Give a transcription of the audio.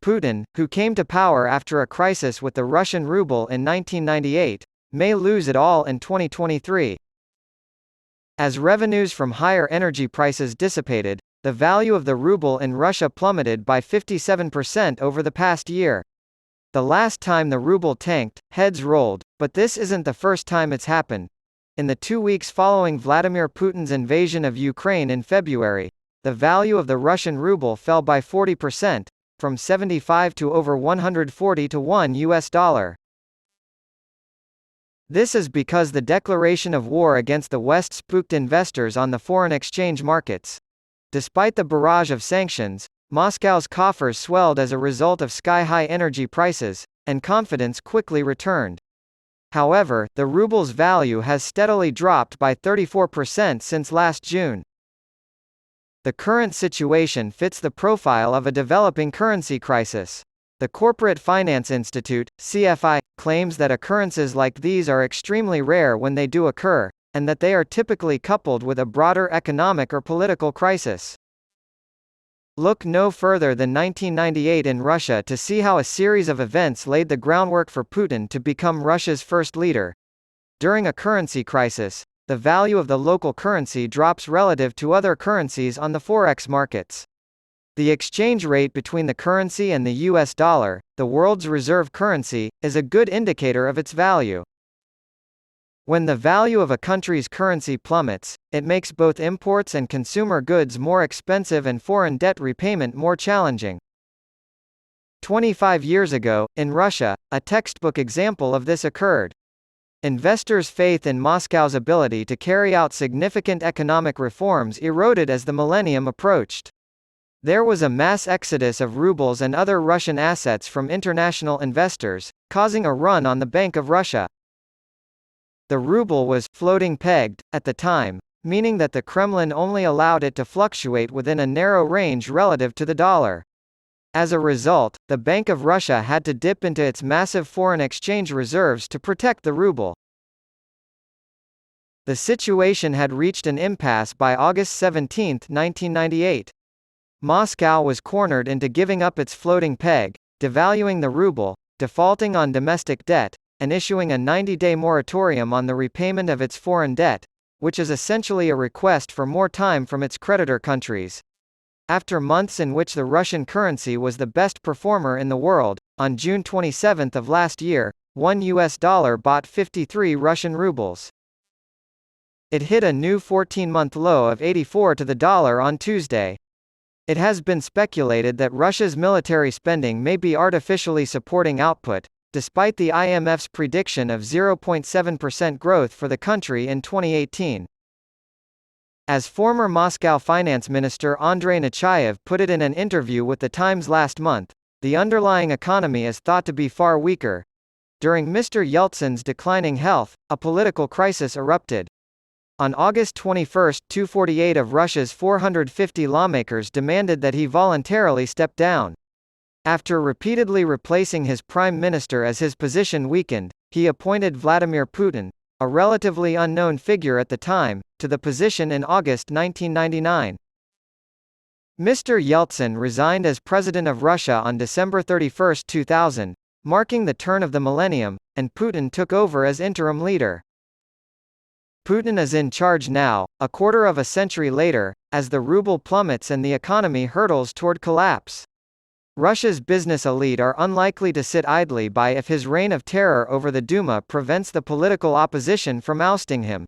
Putin, who came to power after a crisis with the Russian ruble in 1998, may lose it all in 2023. As revenues from higher energy prices dissipated, the value of the ruble in Russia plummeted by 57% over the past year. The last time the ruble tanked, heads rolled, but this isn't the first time it's happened. In the 2 weeks following Vladimir Putin's invasion of Ukraine in February, the value of the Russian ruble fell by 40%, from 75 to over 140 to $1. This is because the declaration of war against the West spooked investors on the foreign exchange markets. Despite the barrage of sanctions, Moscow's coffers swelled as a result of sky-high energy prices, and confidence quickly returned. However, the ruble's value has steadily dropped by 34% since last June. The current situation fits the profile of a developing currency crisis. The Corporate Finance Institute, CFI, claims that occurrences like these are extremely rare when they do occur, and that they are typically coupled with a broader economic or political crisis. Look no further than 1998 in Russia to see how a series of events laid the groundwork for Putin to become Russia's first leader. During a currency crisis, the value of the local currency drops relative to other currencies on the forex markets. The exchange rate between the currency and the US dollar, the world's reserve currency, is a good indicator of its value. When the value of a country's currency plummets, it makes both imports and consumer goods more expensive and foreign debt repayment more challenging. 25 years ago, in Russia, a textbook example of this occurred. Investors' faith in Moscow's ability to carry out significant economic reforms eroded as the millennium approached. There was a mass exodus of rubles and other Russian assets from international investors, causing a run on the Bank of Russia. The ruble was floating pegged at the time, meaning that the Kremlin only allowed it to fluctuate within a narrow range relative to the dollar. As a result, the Bank of Russia had to dip into its massive foreign exchange reserves to protect the ruble. The situation had reached an impasse by August 17, 1998. Moscow was cornered into giving up its floating peg, devaluing the ruble, defaulting on domestic debt, and issuing a 90-day moratorium on the repayment of its foreign debt, which is essentially a request for more time from its creditor countries. After months in which the Russian currency was the best performer in the world, on June 27 of last year, $1 bought 53 Russian rubles. It hit a new 14-month low of 84 to the dollar on Tuesday. It has been speculated that Russia's military spending may be artificially supporting output, despite the IMF's prediction of 0.7% growth for the country in 2018. As former Moscow finance minister Andrei Nechayev put it in an interview with The Times last month, the underlying economy is thought to be far weaker. During Mr. Yeltsin's declining health, a political crisis erupted. On August 21, 248 of Russia's 450 lawmakers demanded that he voluntarily step down. After repeatedly replacing his prime minister as his position weakened, he appointed Vladimir Putin, a relatively unknown figure at the time, to the position in August 1999. Mr. Yeltsin resigned as president of Russia on December 31, 2000, marking the turn of the millennium, and Putin took over as interim leader. Putin is in charge now, a quarter of a century later, as the ruble plummets and the economy hurtles toward collapse. Russia's business elite are unlikely to sit idly by if his reign of terror over the Duma prevents the political opposition from ousting him.